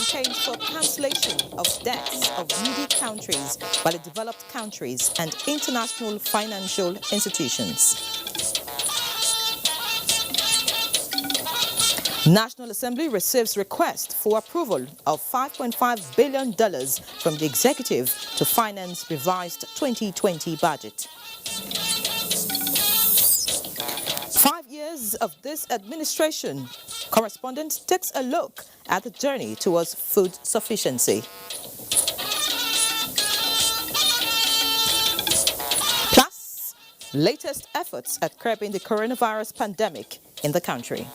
campaigns for cancellation of debts of needy countries by the developed countries and international financial institutions. National Assembly receives request for approval of $5.5 billion from the executive to finance revised 2020 budget. 5 years of this administration, correspondent takes a look at the journey towards food sufficiency. Plus, latest efforts at curbing the coronavirus pandemic in the country.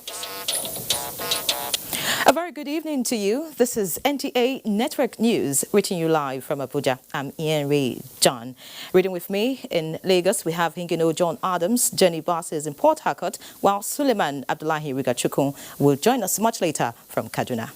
A very good evening to you. This is NTA Network News, reaching you live from Abuja. I'm Ian John. Reading with me in Lagos, we have Hingino John Adams, Jenny Barses in Port Harcourt, while Suleiman Abdullahi Rigachukwu will join us much later from Kaduna.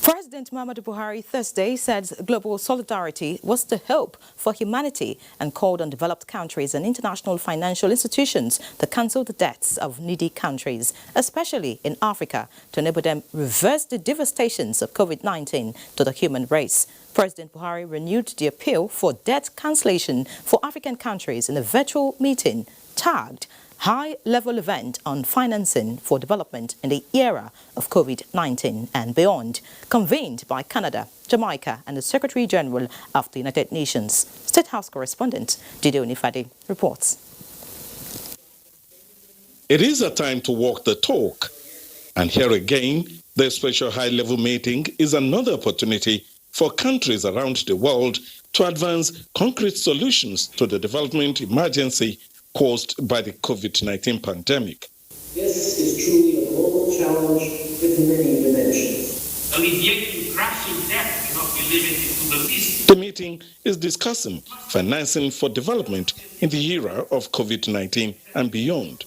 President Muhammadu Buhari Thursday said global solidarity was the hope for humanity and called on developed countries and international financial institutions to cancel the debts of needy countries, especially in Africa, to enable them reverse the devastations of COVID-19 to the human race. President Buhari renewed the appeal for debt cancellation for African countries in a virtual meeting tagged High-Level Event on Financing for Development in the Era of COVID-19 and Beyond, convened by Canada, Jamaica and the Secretary General of the United Nations. State House correspondent Dide Onifade reports. It is a time to walk the talk. And here again, the special high-level meeting is another opportunity for countries around the world to advance concrete solutions to the development emergency caused by the COVID-19 pandemic. This is truly a global challenge with many dimensions. Alleviating crashing debt cannot be limited to the least. The meeting is discussing financing for development in the era of COVID-19 and beyond.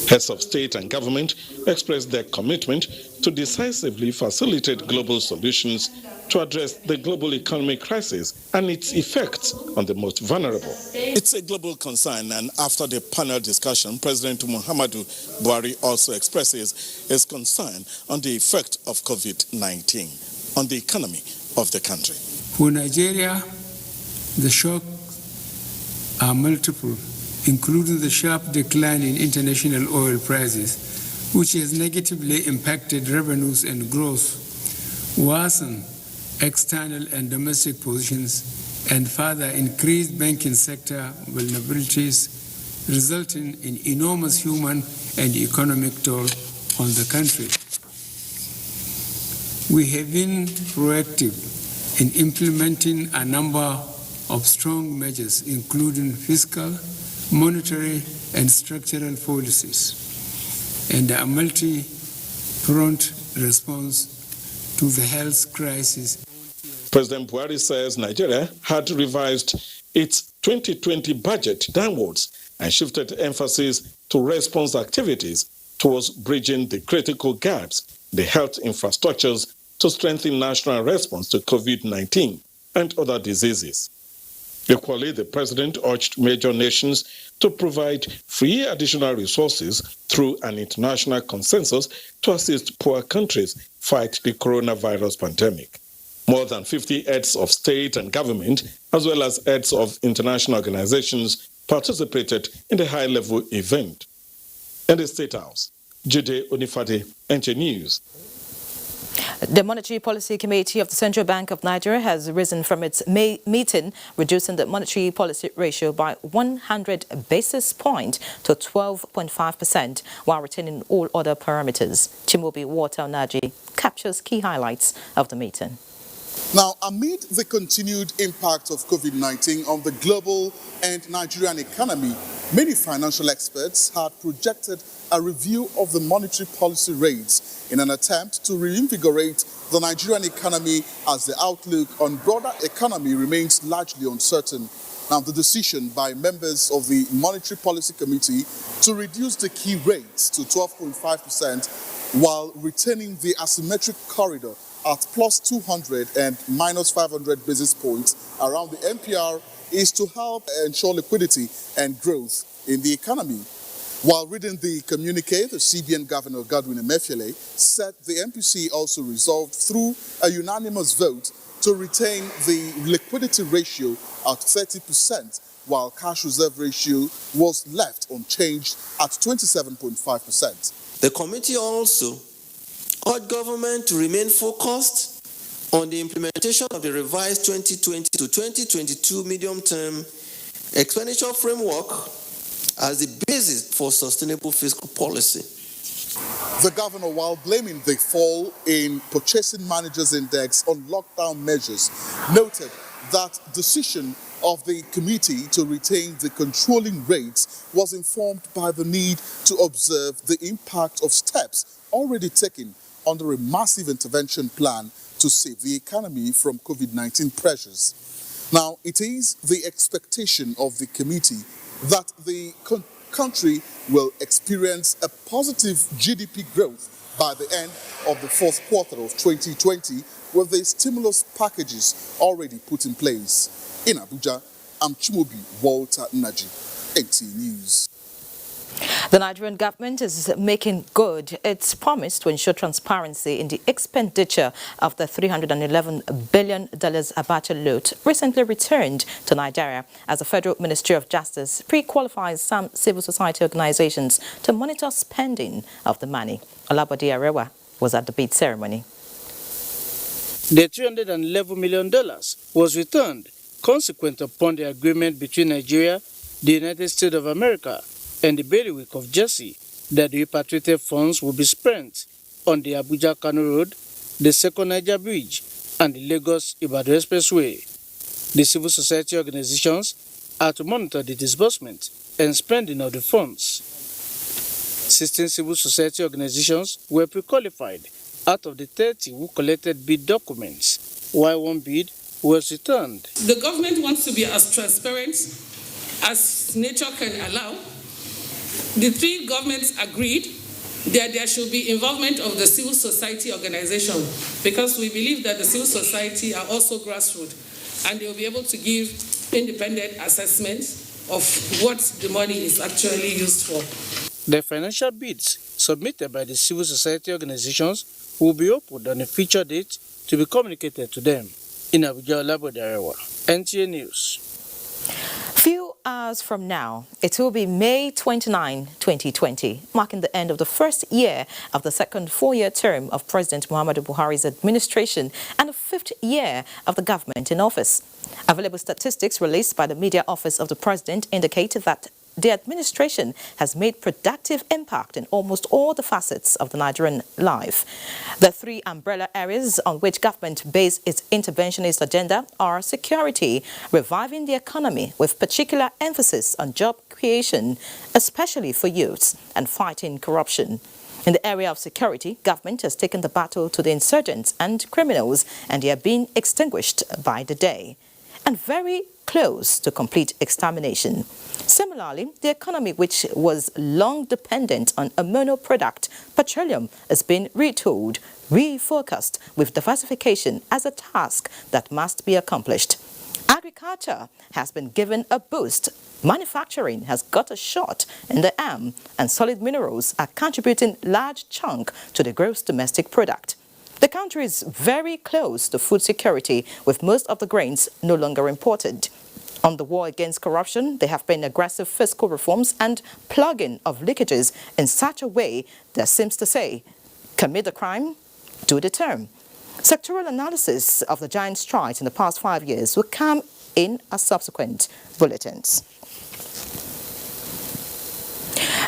Heads of state and government expressed their commitment to decisively facilitate global solutions to address the global economic crisis and its effects on the most vulnerable. It's a global concern, and after the panel discussion, President Muhammadu Buhari also expresses his concern on the effect of COVID-19 on the economy of the country. For Nigeria, the shocks are multiple, including the sharp decline in international oil prices, which has negatively impacted revenues and growth, worsened external and domestic positions, and further increased banking sector vulnerabilities, resulting in enormous human and economic toll on the country. We have been proactive in implementing a number of strong measures, including fiscal, monetary, and structural policies, and a multi-pronged response to the health crisis. President Buhari says Nigeria had revised its 2020 budget downwards and shifted emphasis to response activities towards bridging the critical gaps in the health infrastructures to strengthen national response to COVID-19 and other diseases. Equally, the president urged major nations to provide free additional resources through an international consensus to assist poor countries fight the coronavirus pandemic. More than 50 heads of state and government, as well as heads of international organizations, participated in the high-level event. In the State House, Dide Onifade, NTA News. The Monetary Policy Committee of the Central Bank of Nigeria has risen from its May meeting, reducing the monetary policy ratio by 100 basis points to 12.5%, while retaining all other parameters. Chimobi Water-Naji captures key highlights of the meeting. Now, amid the continued impact of COVID-19 on the global and Nigerian economy, many financial experts had projected a review of the monetary policy rates in an attempt to reinvigorate the Nigerian economy as the outlook on broader economy remains largely uncertain. Now, the decision by members of the Monetary Policy Committee to reduce the key rates to 12.5% while retaining the asymmetric corridor at plus 200 and minus 500 basis points around the MPR is to help ensure liquidity and growth in the economy. While reading the communique, the CBN Governor Godwin Emefiele said the MPC also resolved through a unanimous vote to retain the liquidity ratio at 30%, while cash reserve ratio was left unchanged at 27.5%. The committee also urged government to remain focused on the implementation of the revised 2020 to 2022 medium-term expenditure framework as the basis for sustainable fiscal policy. The governor, while blaming the fall in Purchasing Managers Index on lockdown measures, noted that decision of the committee to retain the controlling rates was informed by the need to observe the impact of steps already taken under a massive intervention plan to save the economy from COVID-19 pressures. Now, it is the expectation of the committee that the country will experience a positive GDP growth by the end of the fourth quarter of 2020 with the stimulus packages already put in place. In Abuja, I'm Chimobi Walter Naji, NTA News. The Nigerian government is making good its promise to ensure transparency in the expenditure of the $311 billion Abacha loot recently returned to Nigeria as the Federal Ministry of Justice pre-qualifies some civil society organizations to monitor spending of the money. Olabode Arewa was at the bid ceremony. The $311 million was returned consequent upon the agreement between Nigeria, the United States of America, and the bailiwick of Jersey that the repatriated funds will be spent on the Abuja-Kano Road, the Second Niger Bridge, and the Lagos-Ibadan Expressway. The civil society organizations are to monitor the disbursement and spending of the funds. 16 civil society organizations were pre-qualified out of the 30 who collected bid documents, while one bid was returned. The government wants to be as transparent as nature can allow. The three governments agreed that there should be involvement of the civil society organization because we believe that the civil society are also grassroots and they will be able to give independent assessments of what the money is actually used for. The financial bids submitted by the civil society organizations will be opened on a future date to be communicated to them. In Abuja, Olabode Arewa, NTA News. Few hours from now, it will be May 29, 2020, marking the end of the first year of the second four-year term of President Muhammadu Buhari's administration and the fifth year of the government in office. Available statistics released by the media office of the president indicate that the administration has made productive impact in almost all the facets of the Nigerian life. The three umbrella areas on which government based its interventionist agenda are security, reviving the economy with particular emphasis on job creation, especially for youths, and fighting corruption. In the area of security, government has taken the battle to the insurgents and criminals, and they are being extinguished by the day, and very close to complete extermination. Similarly, the economy, which was long dependent on a monoproduct, petroleum, has been retooled, refocused with diversification as a task that must be accomplished. Agriculture has been given a boost. Manufacturing has got a shot in the arm, and solid minerals are contributing large chunk to the gross domestic product. The country is very close to food security, with most of the grains no longer imported. On the war against corruption, there have been aggressive fiscal reforms and plugging of leakages in such a way that seems to say, commit the crime, do the term. Sectoral analysis of the giant strides in the past 5 years will come in as subsequent bulletins.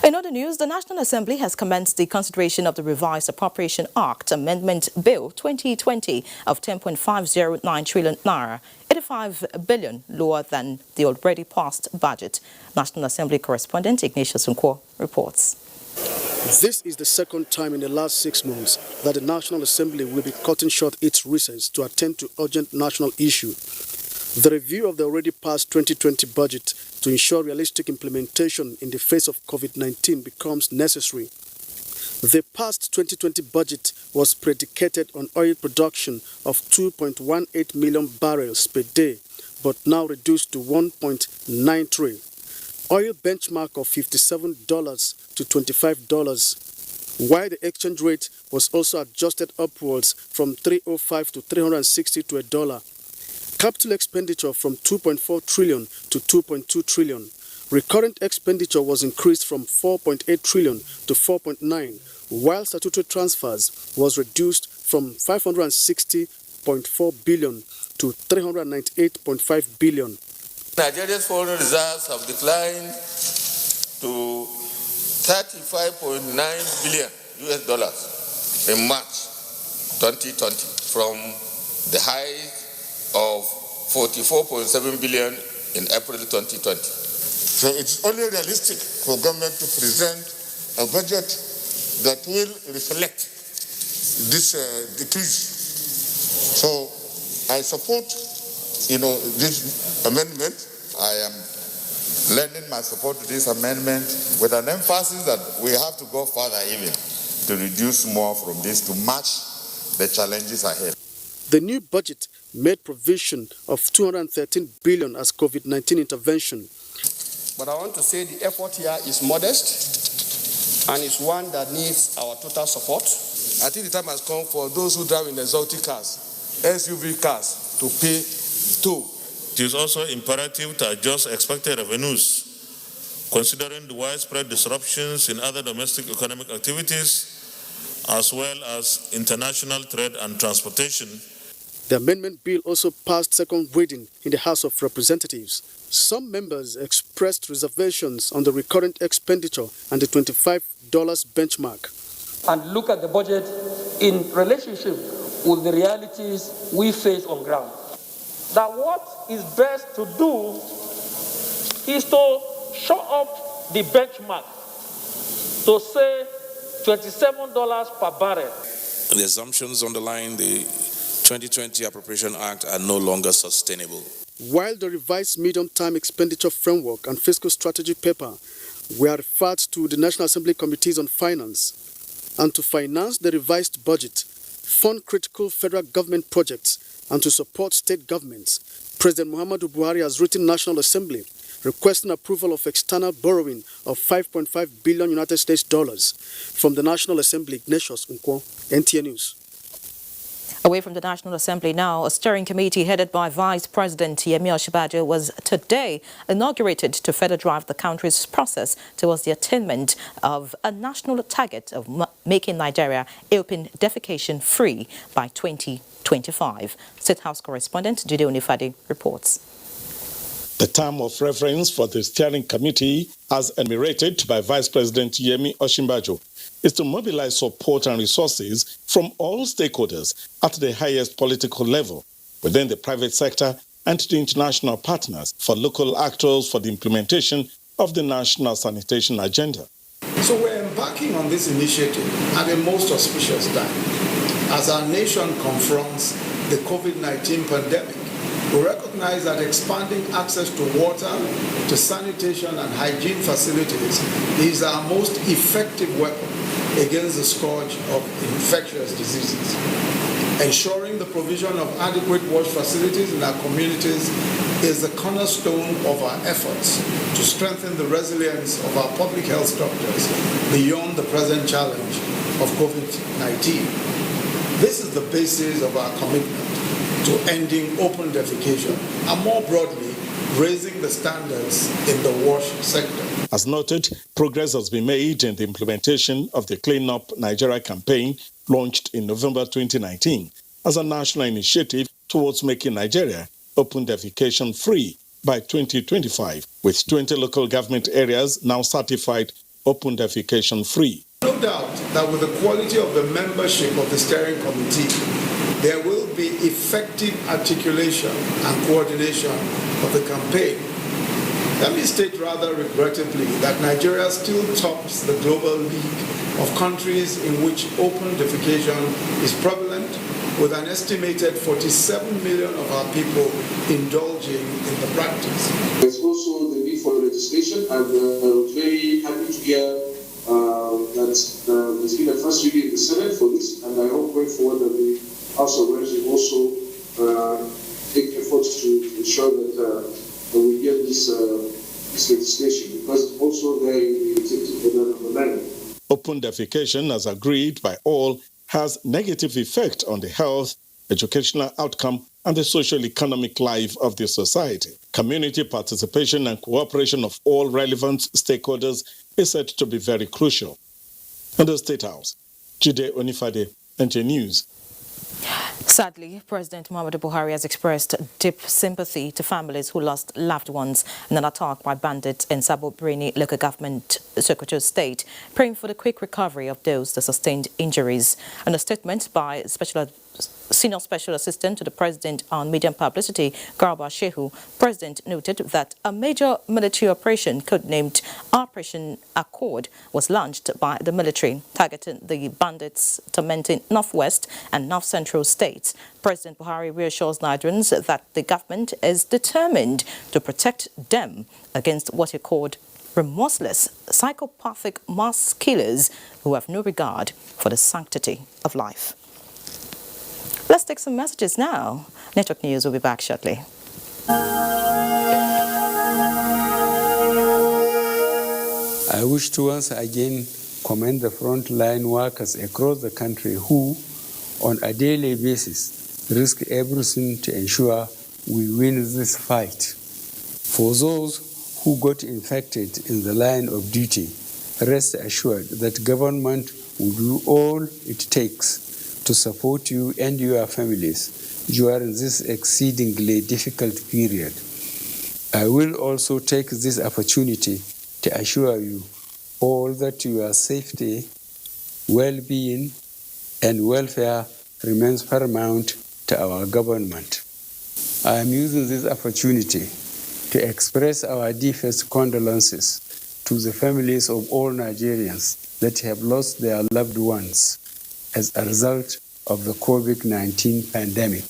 In other news, the National Assembly has commenced the consideration of the Revised Appropriation Act Amendment Bill 2020 of 10.509 trillion naira, 85 billion lower than the already passed budget. National Assembly correspondent Ignatius Nkwo reports. This is the second time in the last 6 months that the National Assembly will be cutting short its recess to attend to urgent national issue. The review of the already passed 2020 budget to ensure realistic implementation in the face of COVID-19 becomes necessary. The past 2020 budget was predicated on oil production of 2.18 million barrels per day, but now reduced to 1.93. Oil benchmark of $57 to $25, while the exchange rate was also adjusted upwards from 305 to 360 to $1. Capital expenditure from 2.4 trillion to 2.2 trillion. Recurrent expenditure was increased from 4.8 trillion to 4.9, while statutory transfers was reduced from 560.4 billion to 398.5 billion. Nigeria's foreign reserves have declined to $35.9 billion in March 2020 from the high of $44.7 billion in April 2020. So it's only realistic for government to present a budget that will reflect this decrease. So I support, this amendment. I am lending my support to this amendment with an emphasis that we have to go further even to reduce more from this to match the challenges ahead. The new budget made provision of 213 billion as COVID-19 intervention. But I want to say the effort here is modest and it's one that needs our total support. I think the time has come for those who drive in exotic cars, SUV cars, to pay toll. It is also imperative to adjust expected revenues, considering the widespread disruptions in other domestic economic activities, as well as international trade and transportation. The amendment bill also passed second reading in the House of Representatives. Some members expressed reservations on the recurrent expenditure and the $25 benchmark. And look at the budget in relationship with the realities we face on ground. That what is best to do is to show up the benchmark to say $27 per barrel. The assumptions underlying the 2020 Appropriation Act are no longer sustainable. While the revised medium-term expenditure framework and fiscal strategy paper were referred to the National Assembly Committees on Finance, and to finance the revised budget, fund critical federal government projects, and to support state governments, President Muhammadu Buhari has written National Assembly requesting approval of external borrowing of $5.5 billion United States dollars from the National Assembly. Ignatius Nkwo, NTN News. Away from the National Assembly now, a steering committee headed by Vice President Yemi Osinbajo was today inaugurated to further drive the country's process towards the attainment of a national target of making Nigeria open defecation-free by 2025. State House correspondent Jide Onifade reports. The term of reference for the steering committee, as enumerated by Vice President Yemi Osinbajo, is to mobilize support and resources from all stakeholders at the highest political level, within the private sector and the international partners, for local actors for the implementation of the national sanitation agenda. So we're embarking on this initiative at a most auspicious time. As our nation confronts the COVID-19 pandemic, we recognize that expanding access to water, to sanitation and hygiene facilities is our most effective weapon against the scourge of infectious diseases. Ensuring the provision of adequate wash facilities in our communities is the cornerstone of our efforts to strengthen the resilience of our public health structures beyond the present challenge of COVID-19. This is the basis of our commitment to ending open defecation and, more broadly, raising the standards in the wash sector. As noted, progress has been made in the implementation of the Clean Up Nigeria campaign launched in November 2019 as a national initiative towards making Nigeria open defecation free by 2025, with 20 local government areas now certified open defecation free. No doubt that with the quality of the membership of the steering committee, there will be effective articulation and coordination of the campaign. Let me state rather regrettably that Nigeria still tops the global league of countries in which open defecation is prevalent, with an estimated 47 million of our people indulging in the practice. There's also the need for legislation, and we're very happy to hear that the there's been a first reading in the Senate for this, and I hope going forward that the House of Reps will also take efforts to ensure that we get this legislation, because also there in the executive order number 9. Open defecation, as agreed by all, has negative effect on the health, educational outcome, and the social-economic life of the society. Community participation and cooperation of all relevant stakeholders is said to be very crucial. In the State House, Jide Onifade, NJ News. Sadly, President Muhammadu Buhari has expressed deep sympathy to families who lost loved ones in an attack by bandits in Sabo Birni local government Secretary of State, praying for the quick recovery of those that sustained injuries. In a statement by Senior Special Assistant to the President on Media and Publicity, Garba Shehu, President noted that a major military operation codenamed Operation Accord was launched by the military, targeting the bandits tormenting Northwest and North Central states. President Buhari reassures Nigerians that the government is determined to protect them against what he called remorseless, psychopathic mass killers who have no regard for the sanctity of life. Let's take some messages now. Network News will be back shortly. I wish to once again commend the frontline workers across the country who, on a daily basis, risk everything to ensure we win this fight. For those who got infected in the line of duty, rest assured that government will do all it takes to support you and your families during this exceedingly difficult period. I will also take this opportunity to assure you all that your safety, well-being, and welfare remains paramount to our government. I am using this opportunity to express our deepest condolences to the families of all Nigerians that have lost their loved ones as a result of the COVID-19 pandemic.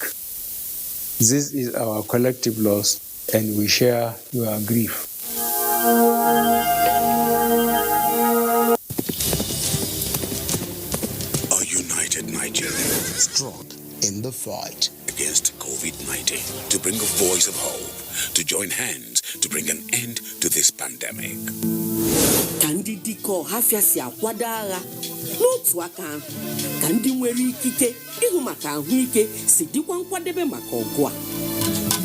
This is our collective loss, and we share your grief. A united Nigeria, strong in the fight against COVID-19, to bring a voice of hope, to join hands to bring an end to this pandemic. Kandidiko hafia si akwado agha n'otu aka ahụ ka ndị nwere ikike ịhụ maka ahụike si dịkwa nkwadebe maka ọgụ a.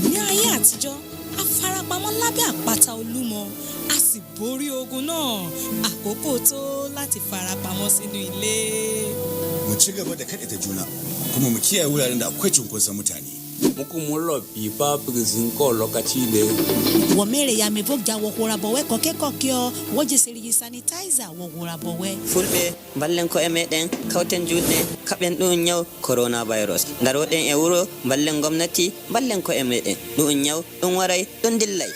Ní ayé àtijọ́, afarapamọ́ lábẹ́ àpáta Olúmọ, a sì borí ogun náà. Àkókò tó láti farapamọ́ sínú ilé. Mu ci gaba da kaɗaita juna, kuma mu kiyaye wuraren da akwai cunkoson mutane. Mukumulo pipa prizinko lokachile. Womere ya mevogja wokura bowe kokekokyo, woje siri sanitizer wokura bowe. Fulbe ballen ko emeden kauten julde kaben dun nyaw coronavirus. Ngaroden e wuro ballen gomnati ballen ko emeden dun nyaw dun waray dun dillay.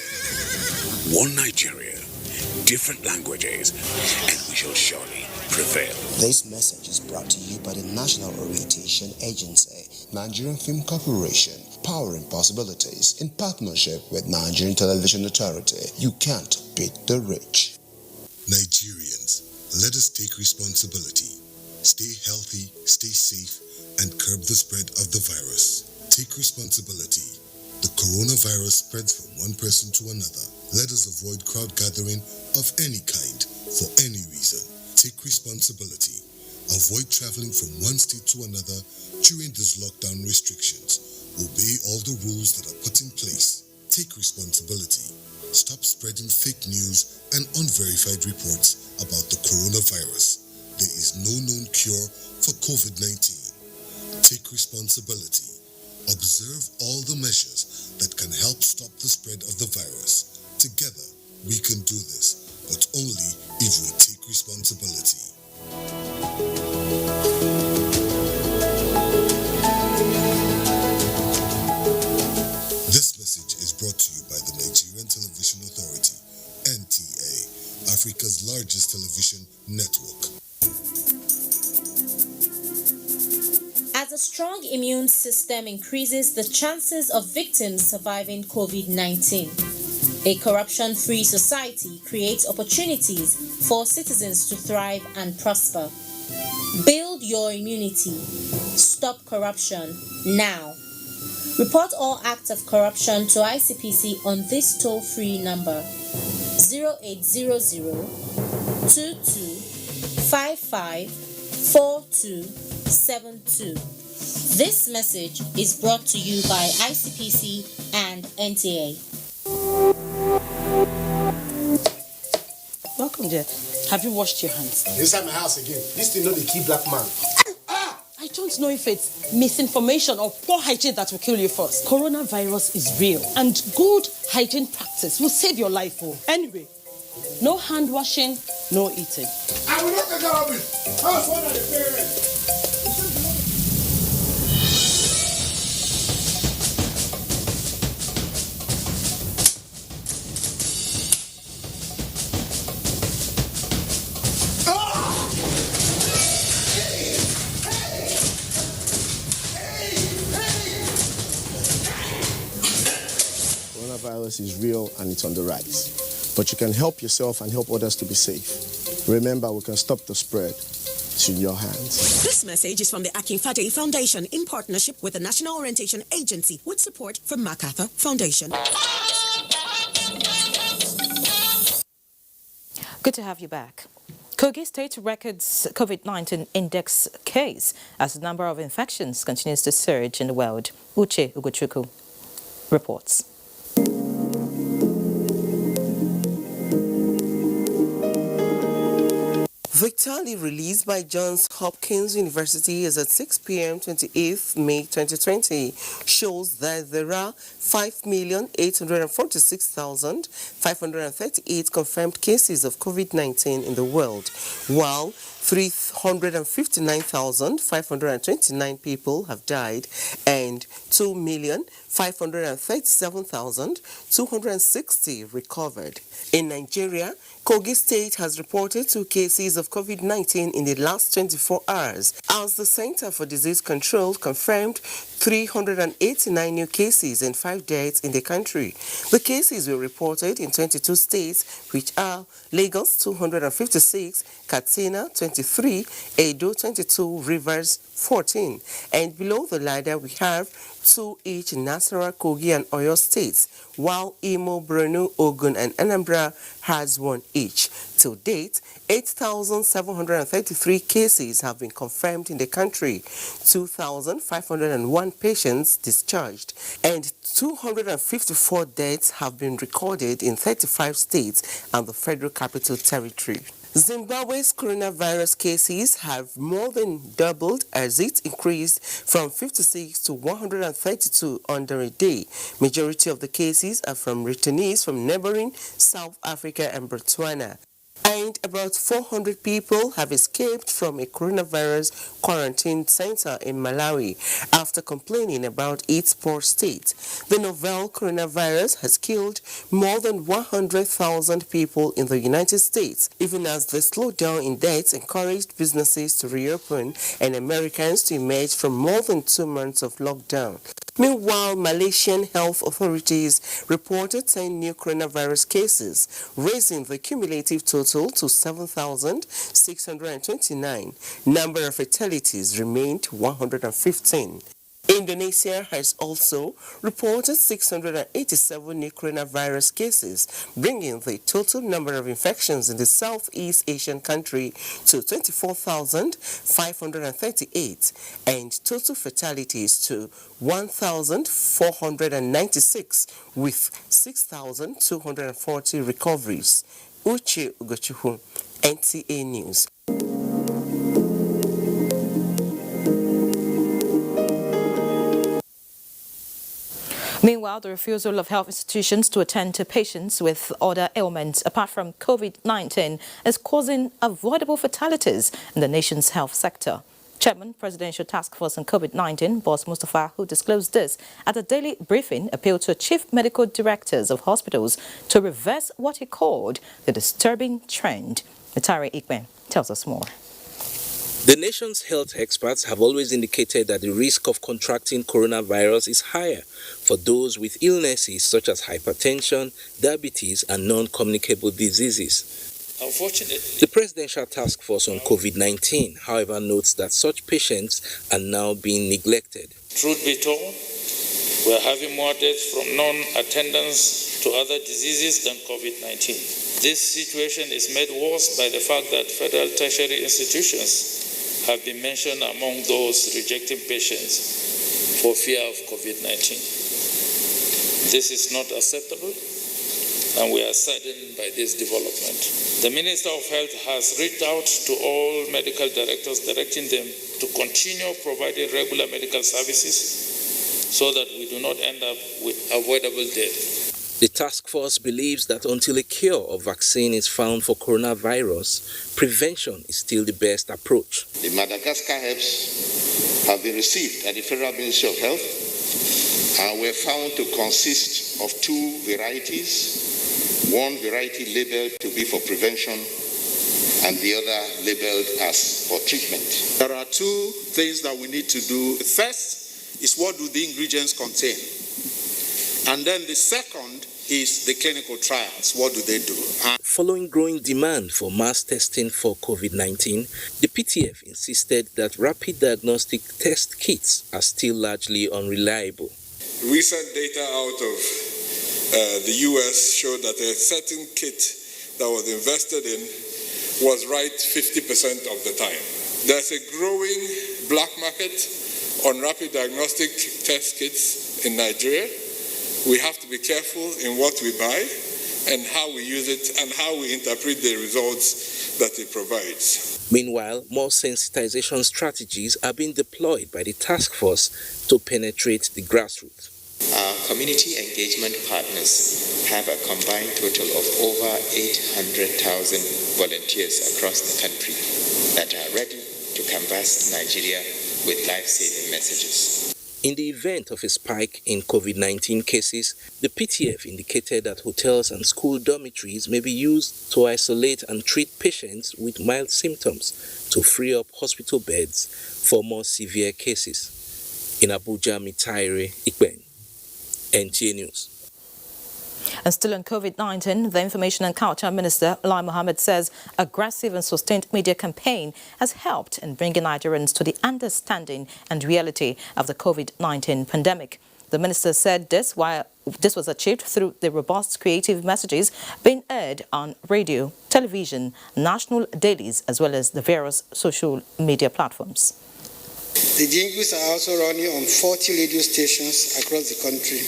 One Nigeria, different languages, and we shall surely prevail. This message is brought to you by the National Orientation Agency, Nigerian Film Corporation, powering possibilities in partnership with Nigerian Television Authority. You can't beat the rich. Nigerians, let us take responsibility. Stay healthy, stay safe, and curb the spread of the virus. Take responsibility. The coronavirus spreads from one person to another. Let us avoid crowd gathering of any kind for any reason. Take responsibility. Avoid traveling from one state to another during these lockdown restrictions. Obey all the rules that are put in place. Take responsibility. Stop spreading fake news and unverified reports about the coronavirus. There is no known cure for COVID-19. Take responsibility. Observe all the measures that can help stop the spread of the virus. Together, we can do this, but only if we take responsibility. This message is brought to you by the Nigerian Television Authority, NTA, Africa's largest television network. As a strong immune system increases the chances of victims surviving COVID-19, a corruption-free society creates opportunities for citizens to thrive and prosper. Build your immunity. Stop corruption now. Report all acts of corruption to ICPC on this toll-free number 0800 22 55 4272. This message is brought to you by ICPC and NTA. Welcome, dear. Have you washed your hands? Inside my house again. This thing not the key black man. I don't know if it's misinformation or poor hygiene that will kill you first. Coronavirus is real, and good hygiene practice will save your life. Anyway, no hand washing, no eating. I will not take care of it. I was one of the parents. Coronavirus is real and it's on the rise. But you can help yourself and help others to be safe. Remember, we can stop the spread. It's in your hands. This message is from the Akinfade Foundation in partnership with the National Orientation Agency with support from MacArthur Foundation. Good to have you back. Kogi State records COVID-19 index case as the number of infections continues to surge in the world. Uche Ugochukwu reports. The tally released by Johns Hopkins University as at 6 p.m. 28th May 2020 shows that there are 5,846,538 confirmed cases of COVID-19 in the world, while 359,529 people have died and 2,537,260 recovered. In Nigeria, Kogi State has reported 2 cases of COVID-19 in the last 24 hours, as the Center for Disease Control confirmed 389 new cases and 5 deaths in the country. The cases were reported in 22 states, which are Lagos 256, Katsina 23, Edo 22, Rivers 14, and below the ladder we have 2 each in Nasarawa, Kogi and Oyo states, while Imo, Borno, Ogun and Anambra has 1 each. To date, 8,733 cases have been confirmed in the country, 2,501 patients discharged, and 254 deaths have been recorded in 35 states and the Federal Capital Territory. Zimbabwe's coronavirus cases have more than doubled as it increased from 56 to 132 under a day. Majority of the cases are from returnees from neighboring South Africa and Botswana. And about 400 people have escaped from a coronavirus quarantine center in Malawi after complaining about its poor state. The novel coronavirus has killed more than 100,000 people in the United States, even as the slowdown in deaths encouraged businesses to reopen and Americans to emerge from more than 2 months of lockdown. Meanwhile, Malaysian health authorities reported 10 new coronavirus cases, raising the cumulative total to 7,629. Number of fatalities remained 115. Indonesia has also reported 687 new coronavirus cases, bringing the total number of infections in the Southeast Asian country to 24,538 and total fatalities to 1,496 with 6,240 recoveries. Uche Ugochukwu, NTA News. Meanwhile, the refusal of health institutions to attend to patients with other ailments apart from COVID-19 is causing avoidable fatalities in the nation's health sector. Chairman, Presidential Task Force on COVID-19, Boss Mustafa, who disclosed this at a daily briefing, appealed to chief medical directors of hospitals to reverse what he called the disturbing trend. Mitari Ikwe tells us more. The nation's health experts have always indicated that the risk of contracting coronavirus is higher for those with illnesses such as hypertension, diabetes, and non-communicable diseases. Unfortunately, The Presidential Task Force on COVID-19, however, notes that such patients are now being neglected. truth be told, we are having more deaths from non-attendance to other diseases than COVID-19. This situation is made worse by the fact that federal tertiary institutions have been mentioned among those rejecting patients for fear of COVID-19. This is not acceptable, and we are saddened by this development. The Minister of Health has reached out to all medical directors, directing them to continue providing regular medical services so that we do not end up with avoidable death. The task force believes that until a cure or vaccine is found for coronavirus, prevention is still the best approach. The Madagascar herbs have been received at the Federal Ministry of Health and were found to consist of two varieties. One variety labeled to be for prevention and the other labeled as for treatment. There are two things that we need to do. The first is what do the ingredients contain? And then the second is the clinical trials. What do they do? Following growing demand for mass testing for COVID-19, the PTF insisted that rapid diagnostic test kits are still largely unreliable. Recent data out of the US showed that a certain kit that was invested in was right 50% of the time. There's a growing black market on rapid diagnostic test kits in Nigeria. We have to be careful in what we buy and how we use it and how we interpret the results that it provides. Meanwhile, more sensitization strategies are being deployed by the task force to penetrate the grassroots. Our community engagement partners have a combined total of over 800,000 volunteers across the country that are ready to canvass Nigeria with life-saving messages. In the event of a spike in COVID-19 cases, the PTF indicated that hotels and school dormitories may be used to isolate and treat patients with mild symptoms to free up hospital beds for more severe cases. In Abuja, Mitaire Ikben, NTA News. And still on COVID-19, the Information and Culture Minister, Lai Mohammed, says aggressive and sustained media campaign has helped in bringing Nigerians to the understanding and reality of the COVID-19 pandemic. The minister said this was achieved through the robust creative messages being aired on radio, television, national dailies, as well as the various social media platforms. The jingles are also running on 40 radio stations across the country,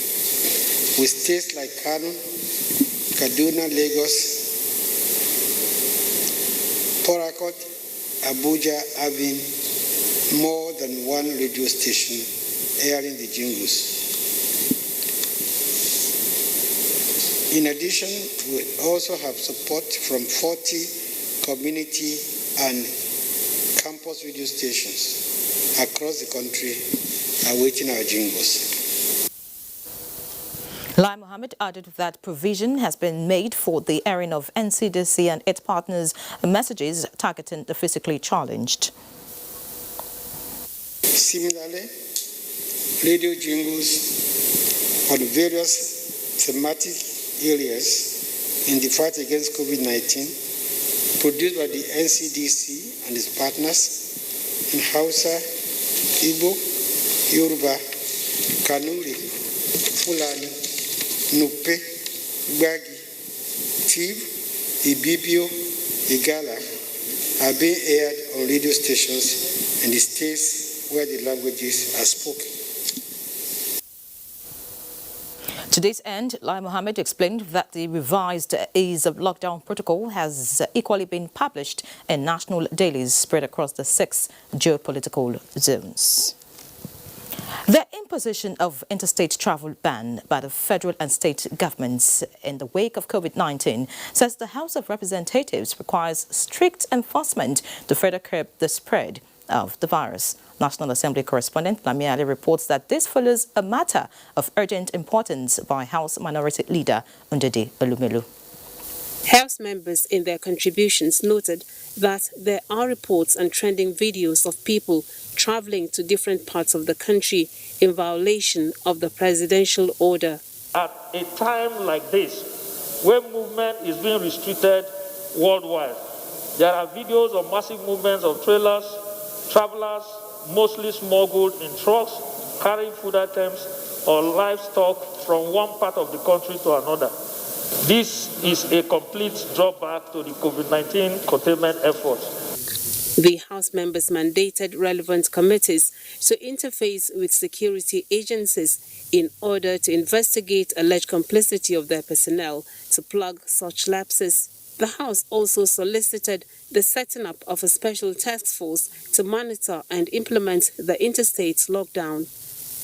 with states like Kano, Kaduna, Lagos, Port Harcourt, Abuja having more than one radio station airing the jingles. In addition, we also have support from 40 community and campus radio stations across the country awaiting our jingles. Lai Mohammed added that provision has been made for the airing of NCDC and its partners' messages targeting the physically challenged. Similarly, radio jingles on various thematic areas in the fight against COVID-19 produced by the NCDC and its partners in Hausa, Igbo, Yoruba, Kanuri, Fulani, Nupe, Gbagi, Tiv, Ibibio, Igala are being aired on radio stations in the states where the languages are spoken. To this end, Lai Mohammed explained that the revised ease of lockdown protocol has equally been published in national dailies spread across the 6 geopolitical zones. The imposition of interstate travel ban by the federal and state governments in the wake of COVID-19 says the House of Representatives requires strict enforcement to further curb the spread of the virus. National Assembly correspondent Lami Ali reports that this follows a matter of urgent importance by House Minority Leader Ndidi Olumelu. House members in their contributions noted that there are reports and trending videos of people traveling to different parts of the country in violation of the presidential order. At a time like this, where movement is being restricted worldwide. There are videos of massive movements of travelers, mostly smuggled in trucks, carrying food items or livestock from one part of the country to another. This is a complete drawback to the COVID-19 containment efforts. The House members mandated relevant committees to interface with security agencies in order to investigate alleged complicity of their personnel to plug such lapses. The House also solicited the setting up of a special task force to monitor and implement the interstate lockdown.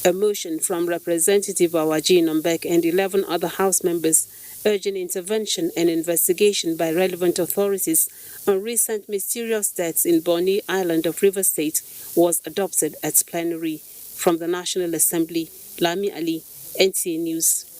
A motion from Representative Awaji Nombek and 11 other House members urging intervention and investigation by relevant authorities on recent mysterious deaths in Bonny Island of Rivers State was adopted at plenary. From the National Assembly, Lami Ali, NTA News.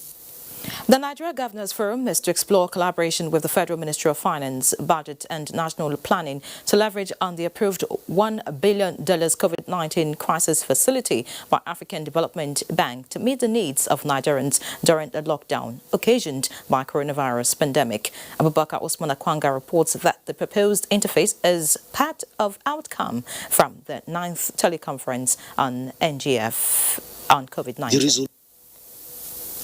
The Nigeria Governors Forum is to explore collaboration with the Federal Ministry of Finance, Budget and National Planning to leverage on the approved $1 billion COVID-19 crisis facility by African Development Bank to meet the needs of Nigerians during the lockdown occasioned by coronavirus pandemic. Abubakar Usman Akwanga reports that the proposed interface is part of outcome from the 9th teleconference on NGF on COVID-19.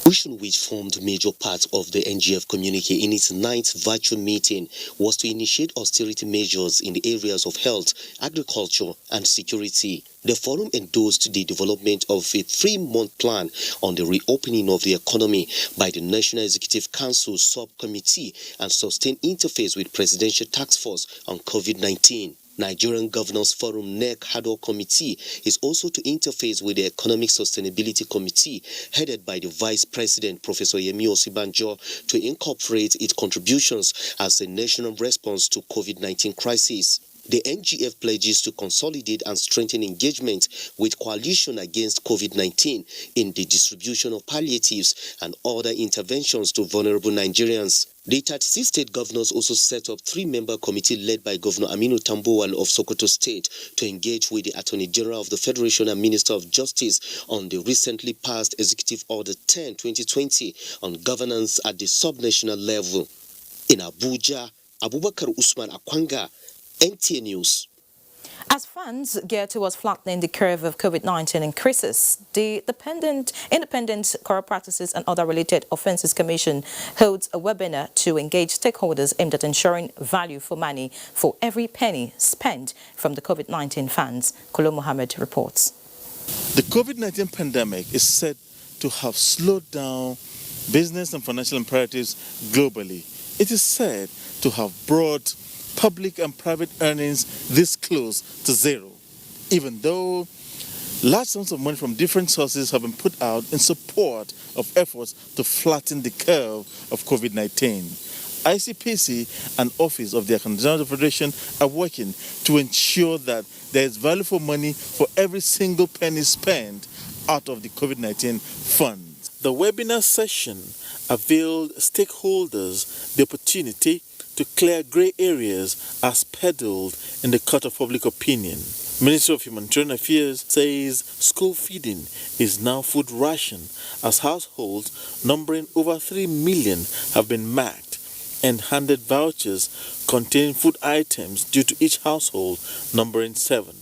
Which formed a major part of the NGF communique in its 9th virtual meeting was to initiate austerity measures in the areas of health, agriculture and security. The forum endorsed the development of a 3-month plan on the reopening of the economy by the National Executive Council Subcommittee and sustained interface with Presidential Task Force on COVID-19. Nigerian Governors Forum NEC Haddock Committee is also to interface with the Economic Sustainability Committee headed by the Vice President Professor Yemi Osibanjo to incorporate its contributions as a national response to COVID-19 crisis. The NGF pledges to consolidate and strengthen engagement with coalition against COVID-19 in the distribution of palliatives and other interventions to vulnerable Nigerians. The 36 state governors also set up 3-member committee led by Governor Aminu Tambuwal of Sokoto State to engage with the Attorney General of the Federation and Minister of Justice on the recently passed Executive Order 10/2020 on governance at the subnational level. In Abuja, Abubakar Usman Akwanga, NTA News. As funds geared towards flattening the curve of COVID-19 increases, the Independent Corrupt Practices and Other Related Offences Commission holds a webinar to engage stakeholders aimed at ensuring value for money for every penny spent from the COVID-19 funds. Kolo Mohammed reports. The COVID-19 pandemic is said to have slowed down business and financial imperatives globally. It is said to have brought public and private earnings this close to zero, even though large sums of money from different sources have been put out in support of efforts to flatten the curve of COVID-19. ICPC and Office of the Accountant General Federation are working to ensure that there is value for money for every single penny spent out of the COVID-19 fund. The webinar session availed stakeholders the opportunity to clear grey areas as peddled in the court of public opinion. Ministry of Humanitarian Affairs says school feeding is now food ration as households numbering over 3 million have been marked and handed vouchers containing food items due to each household numbering 7.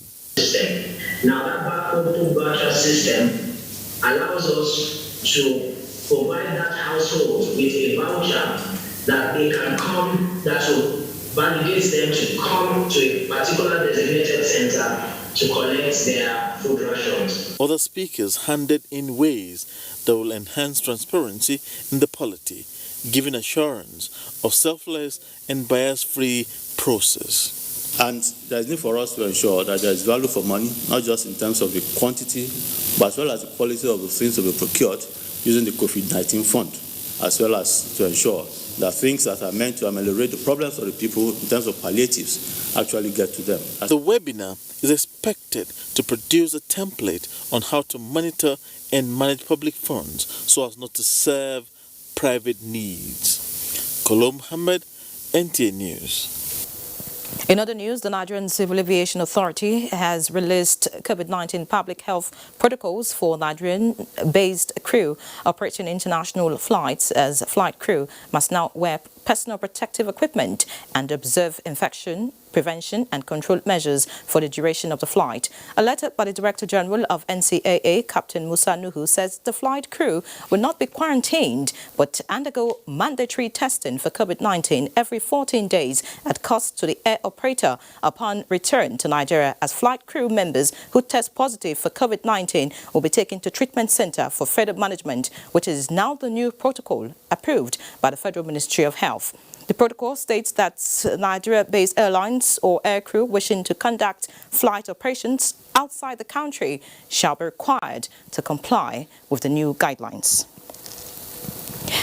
Now that barcode voucher system allows us to provide that household with a voucher that they can come, that will validate them to come to a particular designated center to collect their food rations. Other speakers handed in ways that will enhance transparency in the polity, giving assurance of selfless and bias-free process. And there is need for us to ensure that there is value for money, not just in terms of the quantity, but as well as the quality of the things to be procured using the COVID-19 fund, as well as to ensure that things that are meant to ameliorate the problems of the people in terms of palliatives actually get to them. The webinar is expected to produce a template on how to monitor and manage public funds so as not to serve private needs. Kolo Mohammed, NTA News. In other news, the Nigerian Civil Aviation Authority has released COVID-19 public health protocols for Nigerian-based crew operating international flights, as flight crew must now wear personal protective equipment and observe infection prevention and control measures for the duration of the flight. A letter by the Director General of NCAA, Captain Musa Nuhu, says the flight crew will not be quarantined but undergo mandatory testing for COVID-19 every 14 days at cost to the air operator upon return to Nigeria, as flight crew members who test positive for COVID-19 will be taken to Treatment Center for further management, which is now the new protocol approved by the Federal Ministry of Health. The protocol states that Nigeria-based airlines or aircrew wishing to conduct flight operations outside the country shall be required to comply with the new guidelines.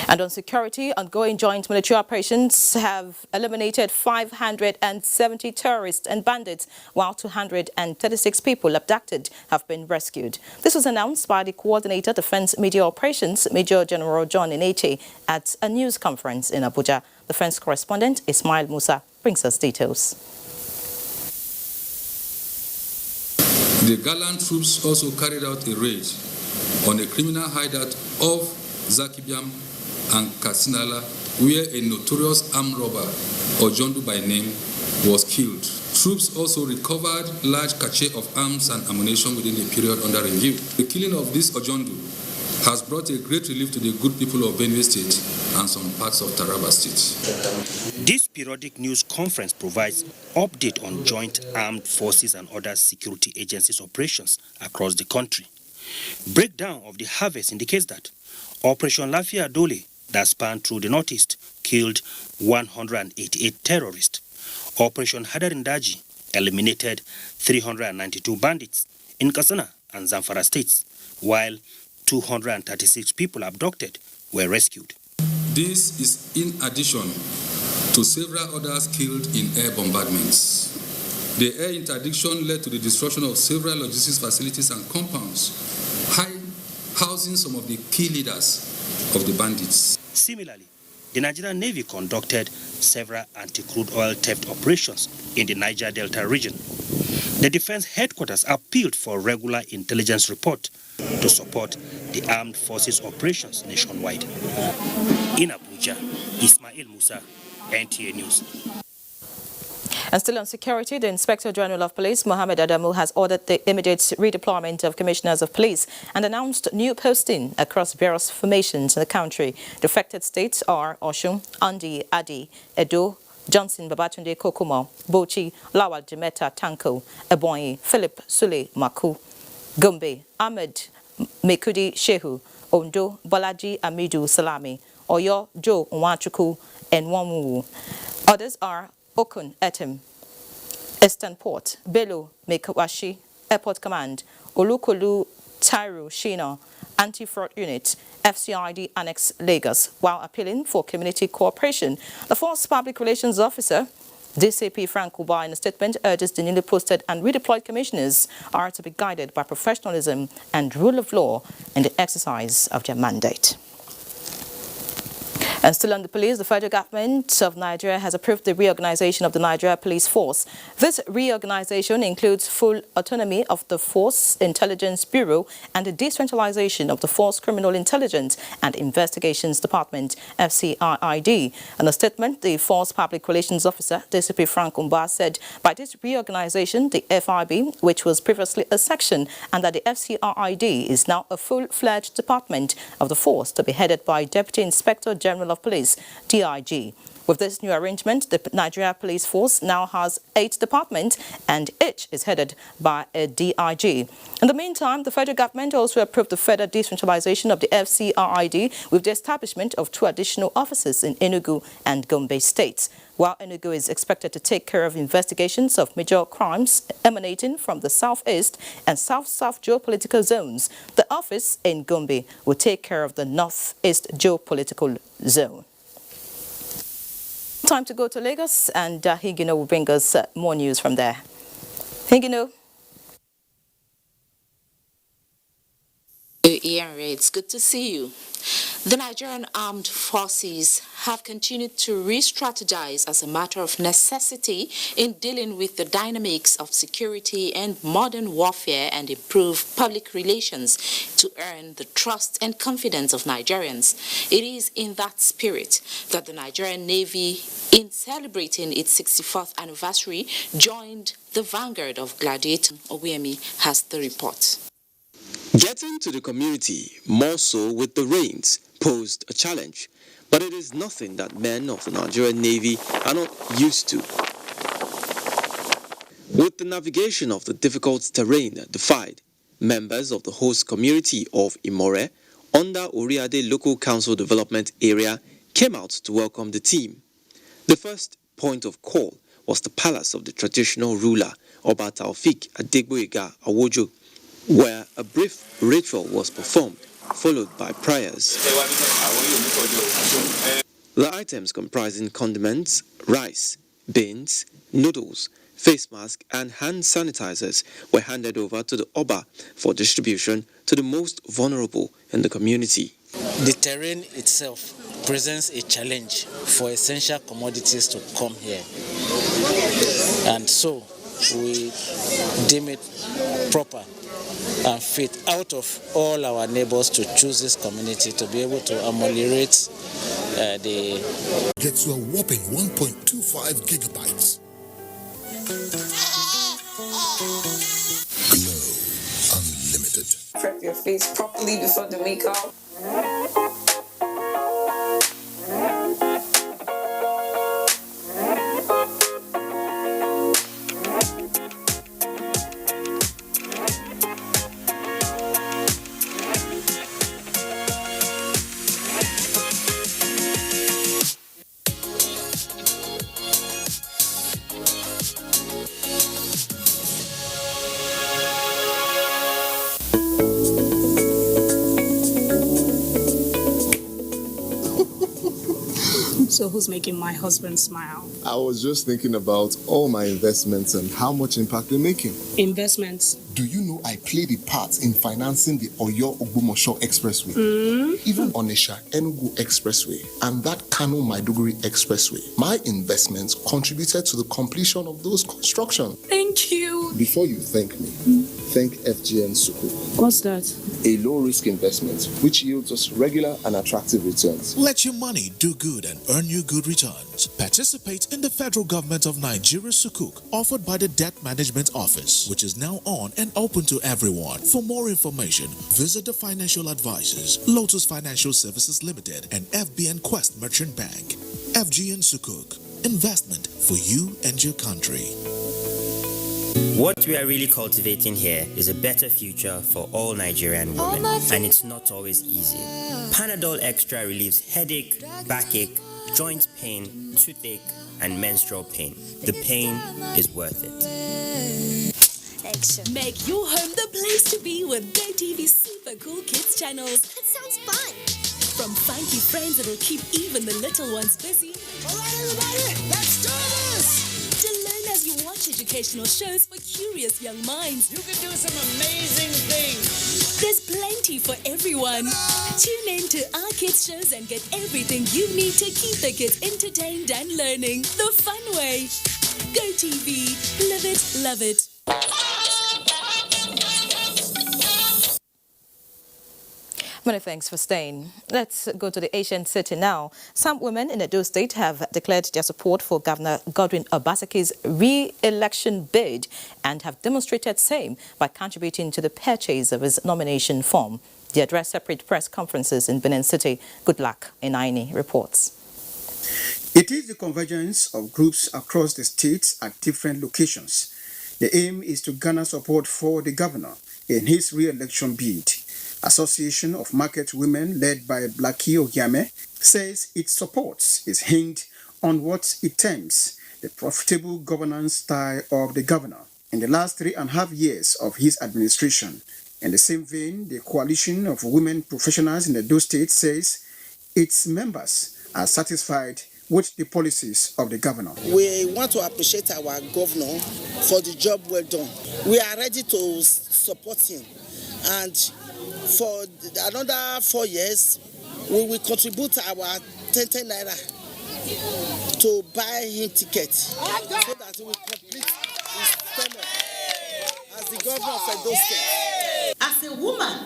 And on security, ongoing joint military operations have eliminated 570 terrorists and bandits, while 236 people abducted have been rescued. This was announced by the Coordinator Defense Media Operations, Major General John Ineche, at a news conference in Abuja. Defense correspondent Ismail Musa brings us details. The gallant troops also carried out a raid on a criminal hideout of Zakibiam and Katsinala, where a notorious armed robber, Ojondu by name, was killed. Troops also recovered large cache of arms and ammunition within the period under review. The killing of this Ojondu has brought a great relief to the good people of Benue State and some parts of Taraba State. This periodic news conference provides update on joint armed forces and other security agencies' operations across the country. Breakdown of the harvest indicates that Operation Lafia Dole, that spanned through the northeast, killed 188 terrorists. Operation Hadarindaji eliminated 392 bandits in Katsina and Zamfara states, while 236 people abducted were rescued. This is in addition to several others killed in air bombardments. The air interdiction led to the destruction of several logistics facilities and compounds, housing some of the key leaders of the bandits. Similarly, the Nigerian Navy conducted several anti-crude oil theft operations in the Niger Delta region. The Defense Headquarters appealed for regular intelligence report to support the armed forces operations nationwide. In Abuja, Ismail Musa, NTA News. And still on security, the Inspector General of Police, Mohammed Adamu, has ordered the immediate redeployment of commissioners of police and announced new posting across various formations in the country. The affected states are Osun, Andi, Adi, Edo, Johnson, Babatunde, Kokomo, Bauchi, Lawal, Jemeta, Tanko, Ebonyi, Philip, Sule, Maku, Gombe, Ahmed, Mekudi, Shehu, Ondo, Balaji, Amidu, Salami, Oyo, Joe, Nwachuku, and Wamu. Others are Okun, Etem, Eastern Port, Bello, Mekawashi, Airport Command, Olukolu, Tairu, Shina, Anti-Fraud Unit, FCID Annex Lagos. While appealing for community cooperation, the Force Public Relations Officer, DCP Frank Uba, in a statement urges the newly posted and redeployed commissioners are to be guided by professionalism and rule of law in the exercise of their mandate. And still on the police, the federal government of Nigeria has approved the reorganization of the Nigeria Police Force. This reorganization includes full autonomy of the Force Intelligence Bureau and the decentralization of the Force Criminal Intelligence and Investigations Department, FCIID. In a statement, the Force Public Relations Officer, DCP Frank Umba, said by this reorganization, the FIB, which was previously a section under the FCIID, is now a full-fledged department of the force to be headed by Deputy Inspector General of Police, DIG. With this new arrangement, the Nigeria Police Force now has 8 departments and each is headed by a DIG. In the meantime, the federal government also approved the further decentralization of the FCIID with the establishment of 2 additional offices in Enugu and Gombe states. While Enugu is expected to take care of investigations of major crimes emanating from the southeast and south-south geopolitical zones, the office in Gombe will take care of the northeast geopolitical zone. Time to go to Lagos, and Higino will bring us more news from there. Higino. Ian Ray, it's good to see you. The Nigerian Armed Forces have continued to re-strategize as a matter of necessity in dealing with the dynamics of security and modern warfare and improve public relations to earn the trust and confidence of Nigerians. It is in that spirit that the Nigerian Navy, in celebrating its 64th anniversary, joined the vanguard of Gladiator. Oguemi has the report. Getting to the community, more so with the rains, posed a challenge, but it is nothing that men of the Nigerian Navy are not used to. With the navigation of the difficult terrain defied, members of the host community of Imore, under Oriade Local Council Development Area, came out to welcome the team. The first point of call was the palace of the traditional ruler, Oba Taofik Adegboyega Awojo, where a brief ritual was performed, followed by prayers. The items comprising condiments, rice, beans, noodles, face masks and hand sanitizers were handed over to the Oba for distribution to the most vulnerable in the community. The terrain itself presents a challenge for essential commodities to come here. And so we deem it proper and fit out of all our neighbors to choose this community to be able to ameliorate the... Gets you a whopping 1.25 gigabytes. Glow Unlimited. Prep your face properly before the makeup. So who's making my husband smile? I was just thinking about all my investments and how much impact they're making. Investments? Do you know I played a part in financing the Oyo-Ogbomosho Expressway? Even Onisha-Enugu Expressway and that Kano-Maiduguri Expressway. My investments contributed to the completion of those constructions. Thank you. Before you thank me, thank FGN Sukuk. What's that? A low-risk investment which yields us regular and attractive returns. Let your money do good and earn you good returns. Participate in the federal government of Nigeria Sukuk, offered by the Debt Management Office, which is now on and open to everyone. For more information, visit the financial advisors, Lotus Financial Services Limited and FBN Quest Merchant Bank. FGN Sukuk, investment for you and your country. What we are really cultivating here is a better future for all Nigerian women, and it's not always easy. Panadol Extra relieves headache, backache, joint pain, toothache, and menstrual pain. The pain is worth it. Make your home the place to be with GoTV's super cool kids channels. That sounds fun. From funky friends that'll keep even the little ones busy. All right, everybody, let's do this! To learn as you watch educational shows for curious young minds. You can do some amazing things. There's plenty for everyone. Tune in to our kids shows and get everything you need to keep the kids entertained and learning the fun way. GoTV, live it, love it. Many thanks for staying. Let's go to the ancient city now. Some women in Edo State have declared their support for Governor Godwin Obaseki's re-election bid and have demonstrated same by contributing to the purchase of his nomination form. They address separate press conferences in Benin City. Good luck, Inaini reports. It is the convergence of groups across the state at different locations. The aim is to garner support for the governor in his re-election bid. Association of Market Women, led by Blackie Ogiame, says its support is hinged on what it terms the profitable governance style of the governor in the last 3.5 years of his administration. In the same vein, the Coalition of Women Professionals in Edo State says its members are satisfied with the policies of the governor. We want to appreciate our governor for the job well done. We are ready to support him, and for another 4 years we will contribute our 10 naira to buy him ticket so that he will complete his tenure as the governor of Edo State. As a woman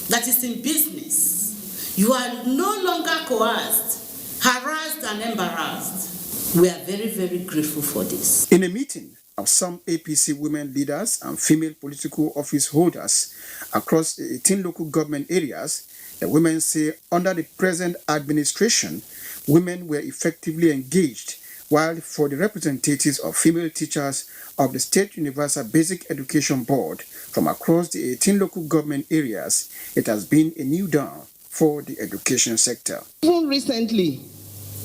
that is in business, you are no longer coerced, harassed, and embarrassed. We are very, very grateful for this. In a meeting of some APC women leaders and female political office holders across the 18 local government areas, the women say under the present administration, women were effectively engaged, while for the representatives of female teachers of the State Universal Basic Education Board from across the 18 local government areas, it has been a new dawn for the education sector. Even recently,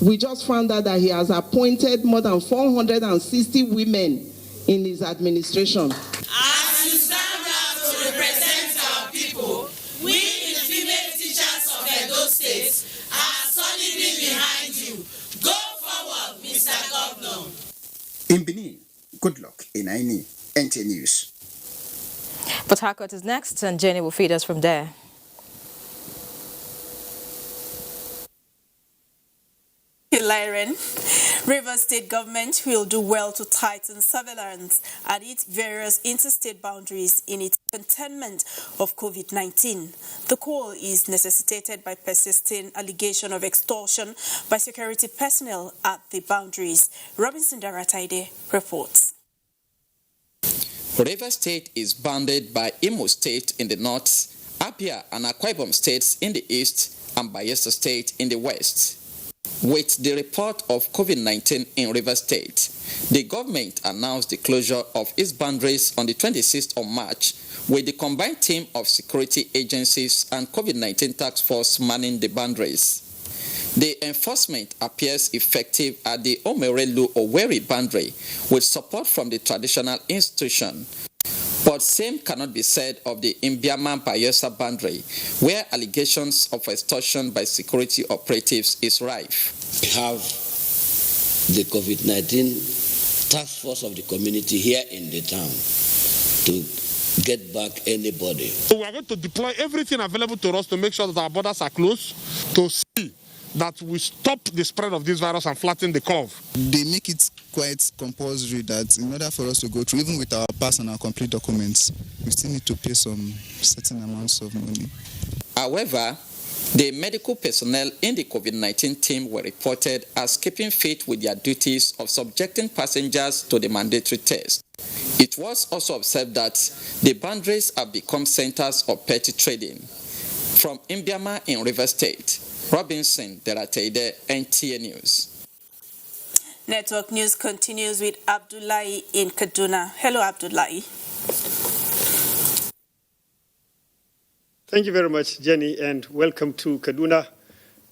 we just found out that he has appointed more than 460 women in his administration. As you stand out to represent our people, we the female teachers of Edo State are solidly behind you. Go forward, Mr. Governor. In Benin, good luck in Aini, NTA News. Port Harcourt is next, and Jenny will feed us from there. Lyren, Rivers State government will do well to tighten surveillance at its various interstate boundaries in its containment of COVID-19. The call is necessitated by persisting allegation of extortion by security personnel at the boundaries. Robinson Darataide reports. Rivers State is bounded by Imo State in the north, Abia and Akwa Ibom states in the east, and Bayelsa State in the west. With the report of COVID-19 in Rivers State, the government announced the closure of its boundaries on the 26th of March, with the combined team of security agencies and COVID-19 task force manning the boundaries. The enforcement appears effective at the Omerelu-Owerri boundary, with support from the traditional institution. But same cannot be said of the Imbiama-Bayelsa boundary, where allegations of extortion by security operatives is rife. We have the COVID-19 task force of the community here in the town to get back anybody. We are going to deploy everything available to us to make sure that our borders are closed, to see that we stop the spread of this virus and flatten the curve. They make it quite compulsory that in order for us to go through, even with our pass and our complete documents, we still need to pay some certain amounts of money. However, the medical personnel in the COVID-19 team were reported as keeping faith with their duties of subjecting passengers to the mandatory test. It was also observed that the boundaries have become centers of petty trading. From Imbiama in Rivers State, Robinson Derateide, NTA News. Network News continues with Abdullahi in Kaduna. Hello, Abdullahi. Thank you very much, Jenny, and welcome to Kaduna.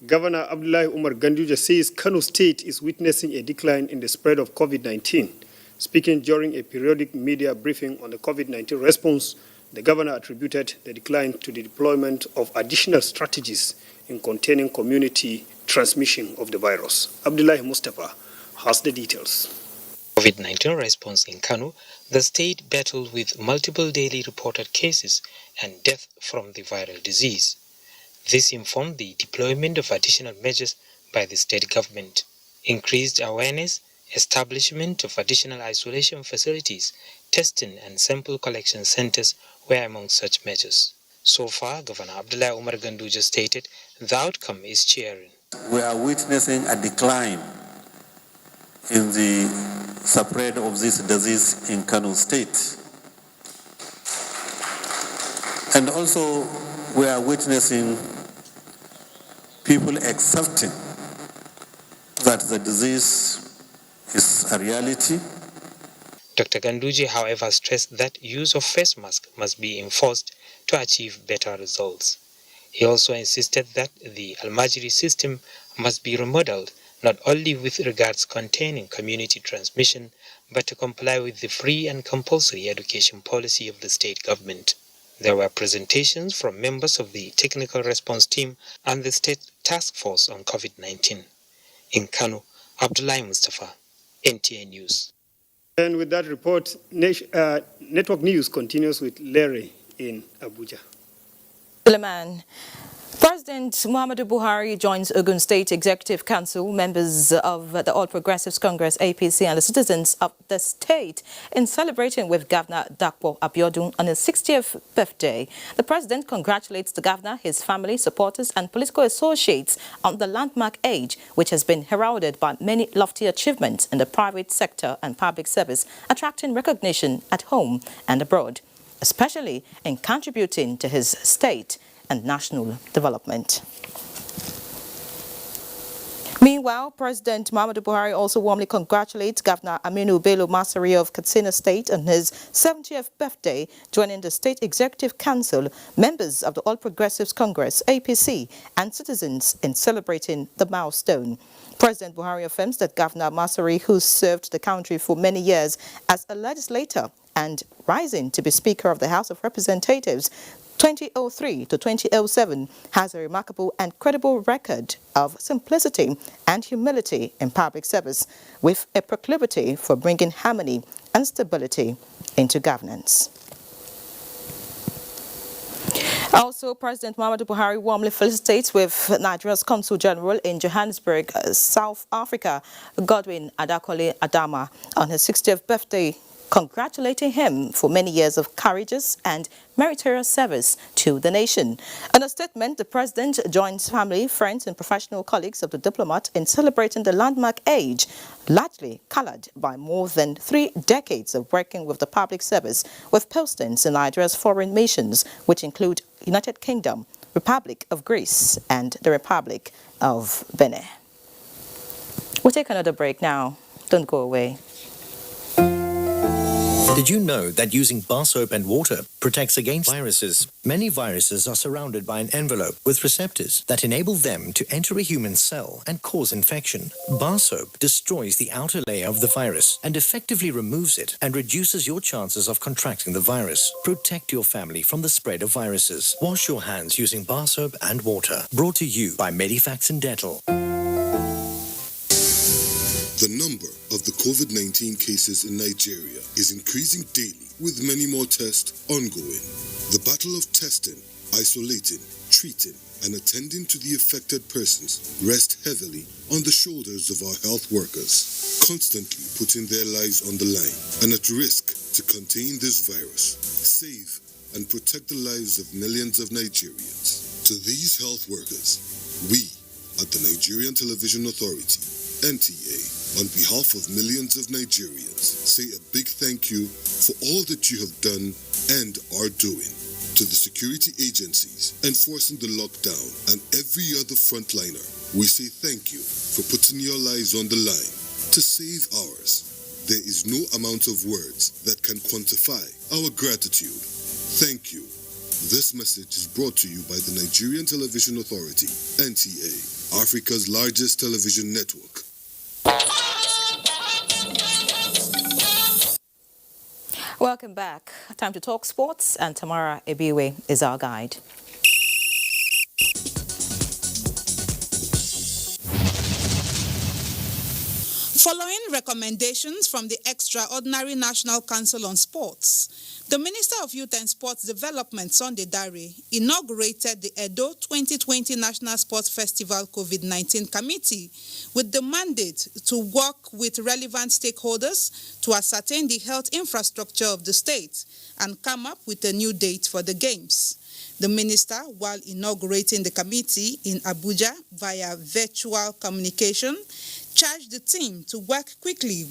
Governor Abdullahi Umar Ganduje says Kano State is witnessing a decline in the spread of COVID-19. Speaking during a periodic media briefing on the COVID-19 response, the governor attributed the decline to the deployment of additional strategies in containing community transmission of the virus. Abdullahi Mustafa has the details. COVID-19 response in Kano, the state battled with multiple daily reported cases and death from the viral disease. This informed the deployment of additional measures by the state government. Increased awareness, establishment of additional isolation facilities, testing and sample collection centers were among such measures. So far, Governor Abdullahi Umar Ganduje stated the outcome is cheering. We are witnessing a decline in the spread of this disease in Kano State. And also, we are witnessing people accepting that the disease is a reality. Dr. Ganduje, however, stressed that use of face mask must be enforced to achieve better results. He also insisted that the Almajiri system must be remodeled, not only with regards containing community transmission, but to comply with the free and compulsory education policy of the state government. There were presentations from members of the technical response team and the state task force on COVID-19. In Kano, Abdullahi Mustafa, NTA News. And with that report, Network News continues with Larry in Abuja. Suleiman, President Muhammadu Buhari joins Ogun State Executive Council, members of the All Progressives Congress APC and the citizens of the state in celebrating with Governor Dapo Abiodun on his 60th birthday. The president congratulates the governor, his family, supporters and political associates on the landmark age, which has been heralded by many lofty achievements in the private sector and public service, attracting recognition at home and abroad, especially in contributing to his state and national development. Meanwhile, President Muhammadu Buhari also warmly congratulates Governor Aminu Bello Masari of Katsina State on his 70th birthday, joining the State Executive Council, members of the All Progressives Congress, APC, and citizens in celebrating the milestone. President Buhari affirms that Governor Masari, who served the country for many years as a legislator and rising to be Speaker of the House of Representatives, 2003 to 2007, has a remarkable and credible record of simplicity and humility in public service, with a proclivity for bringing harmony and stability into governance. Also, President Muhammadu Buhari warmly felicitates with Nigeria's Consul General in Johannesburg, South Africa, Godwin Adakole Adama, on his 60th birthday, congratulating him for many years of courageous and meritorious service to the nation. In a statement, the president joins family, friends and professional colleagues of the diplomat in celebrating the landmark age, largely colored by more than 3 decades of working with the public service, with postings in Nigeria's foreign missions, which include United Kingdom, Republic of Greece and the Republic of Benin. We'll take another break now. Don't go away. Did you know that using bar soap and water protects against viruses? Many viruses are surrounded by an envelope with receptors that enable them to enter a human cell and cause infection. Bar soap destroys the outer layer of the virus and effectively removes it and reduces your chances of contracting the virus. Protect your family from the spread of viruses. Wash your hands using bar soap and water. Brought to you by Medifax and Dettol. The number of the COVID-19 cases in Nigeria is increasing daily, with many more tests ongoing. The battle of testing, isolating, treating, and attending to the affected persons rests heavily on the shoulders of our health workers, constantly putting their lives on the line and at risk to contain this virus, save and protect the lives of millions of Nigerians. To these health workers, we at the Nigerian Television Authority, NTA, on behalf of millions of Nigerians, say a big thank you for all that you have done and are doing. To the security agencies enforcing the lockdown and every other frontliner, we say thank you for putting your lives on the line to save ours. There is no amount of words that can quantify our gratitude. Thank you. This message is brought to you by the Nigerian Television Authority, NTA, Africa's largest television network. Welcome back. Time to talk sports, and Tamara Ebiwe is our guide. Following recommendations from the Extraordinary National Council on Sports, the Minister of Youth and Sports Development, Sunday Dare, inaugurated the Edo 2020 National Sports Festival COVID-19 Committee with the mandate to work with relevant stakeholders to ascertain the health infrastructure of the state and come up with a new date for the Games. The minister, while inaugurating the committee in Abuja via virtual communication, charged the team to work quickly